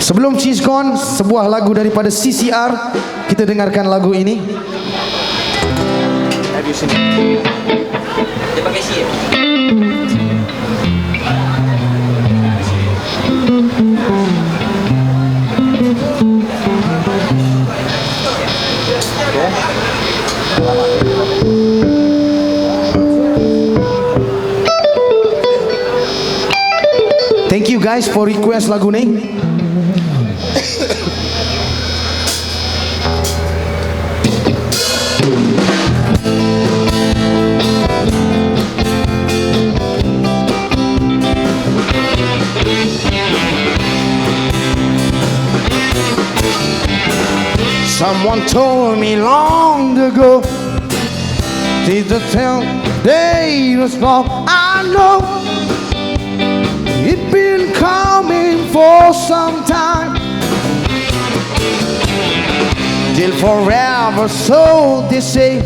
Sebelum She's Gone, sebuah lagu daripada CCR. Kita dengarkan lagu ini. Have you seen it? Dia pakai C ya? Thank you guys for request lagu ni. Someone told me long ago, did the day was long. I know it's been coming for some time, till forever, so they say.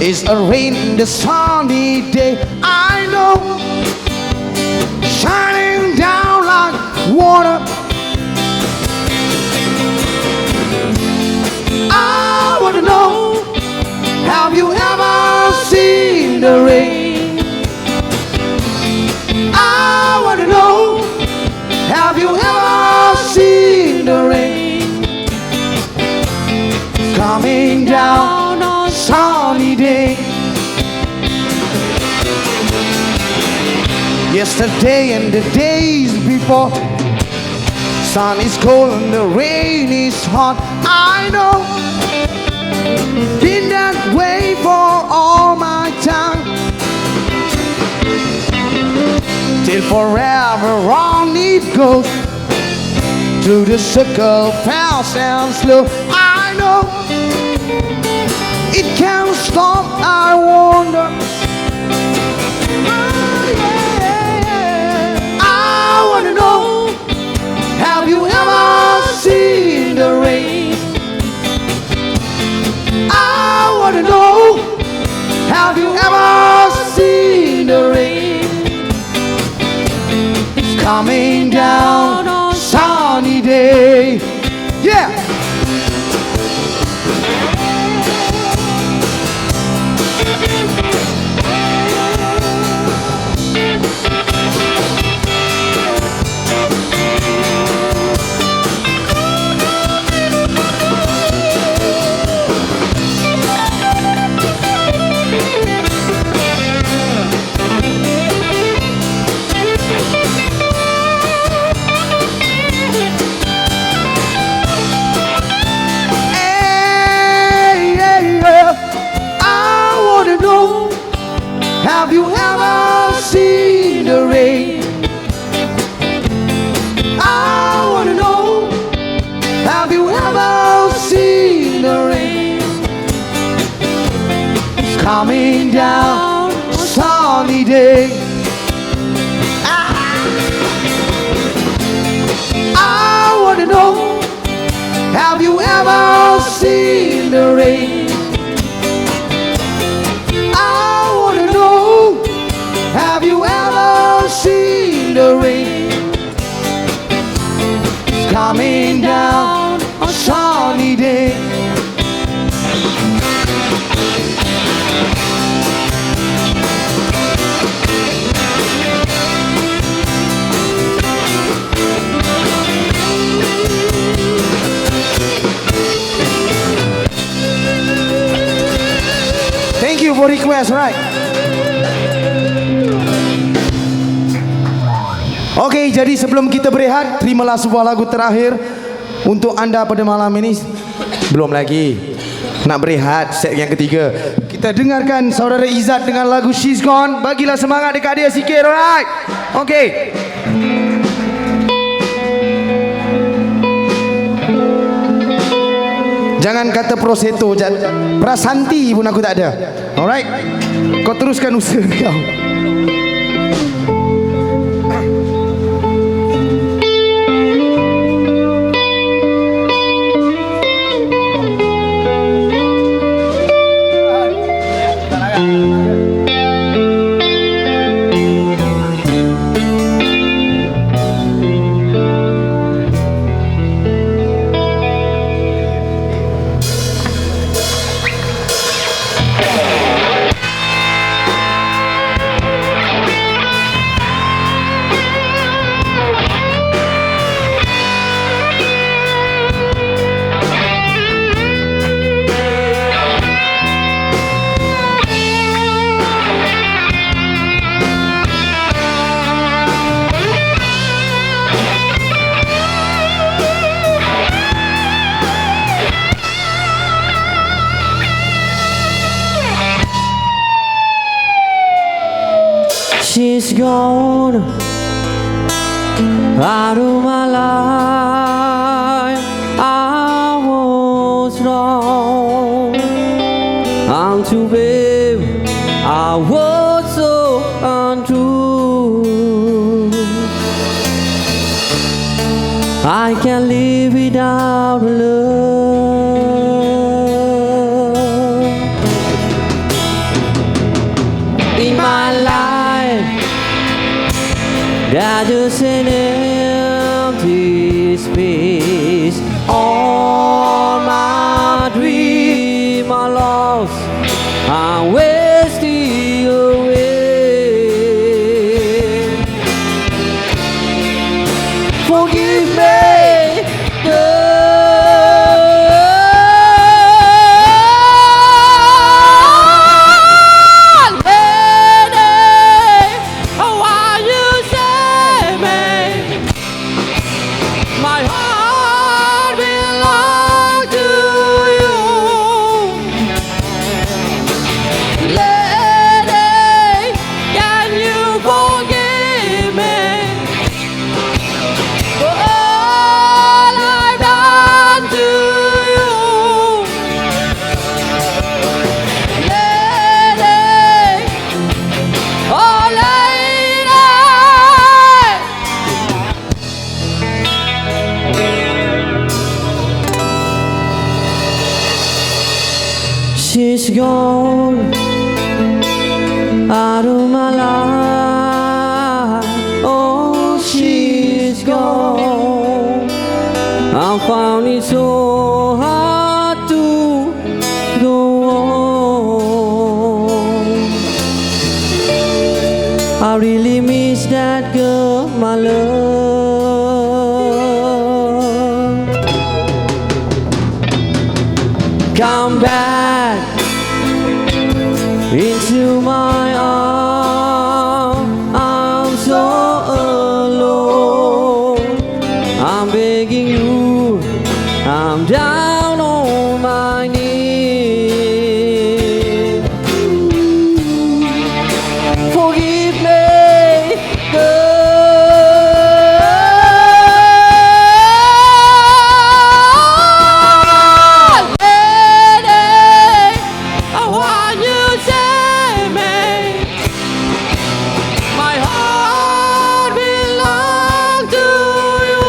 It's a rain, the sunny day. I know, shining down like water. I want to know, have you ever seen the rain? I want to know, have you ever seen the rain? Coming down on a sunny day. Yesterday and the days before, sun is cold and the rain is hot. I know, been that way for all my time, till forever on it goes, through the circle fast and slow. I know, it can't stop, I wonder. I wanna know, have you ever seen the rain? I wanna know, have you ever seen the rain? It's coming down on a sunny day. Yeah. Have you ever seen the rain? I wanna know, have you ever seen the rain? It's coming down on a sunny day. I wanna know, have you ever seen the rain? Have you ever seen the rain? It's coming down on a sunny day. Thank you for request, right? Okey, jadi sebelum kita berehat, terimalah sebuah lagu terakhir untuk anda pada malam ini. Belum lagi, nak berehat, set yang ketiga. Kita dengarkan saudara Izzat dengan lagu She's Gone. Bagilah semangat dekat dia sikit, alright? Okey. Jangan kata proseto, prasanti pun aku tak ada. Alright? Kau teruskan usaha kau. She's gone out of my life. I was wrong. I'm too big. I was so untrue. I can't live without love. In my life, there's just an empty space. All my dreams are lost. I'm wasting away. Forgive me, girl. Lady, why you save me? My heart belongs to you. Lady, can you forgive me for all I've done to you? Lady, oh lady. She's gone out of my life. Oh, she's gone. I found it so hard to go on. I really miss that girl, my love. Come back into my arms. I'm so alone. I'm begging you. I'm down on my knees. Forgive me, girl. Lady, why you save me? My heart belongs to you.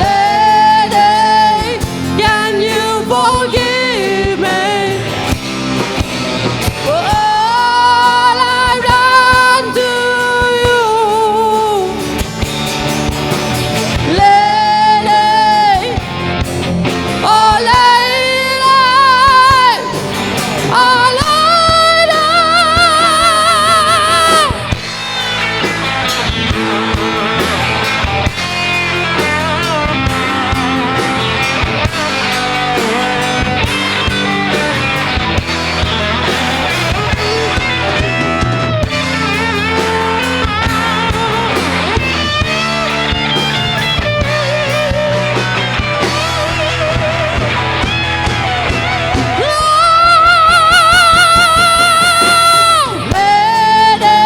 Lady, can you forgive me for all I've done to you? Lady, oh lady, oh lady. Lady,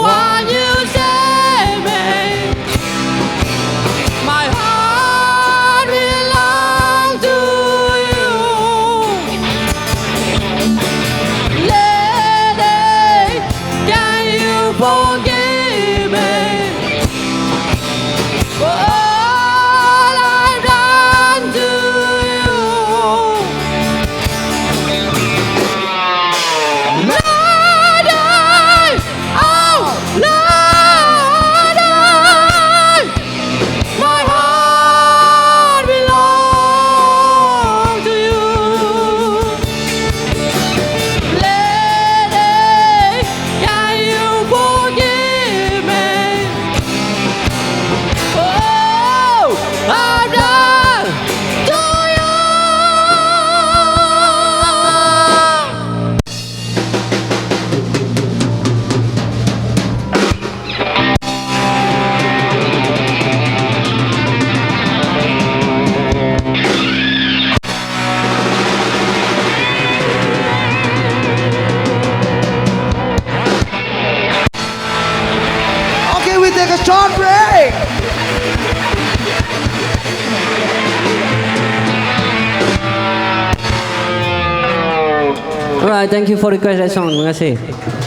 why you save me? My heart belongs to you. Lady, can you forgive me for all I've done to you? Lady, oh lady, my heart belongs to you. Lady, can you forgive me for all short break. Alright, thank you for request that song. Terima kasih.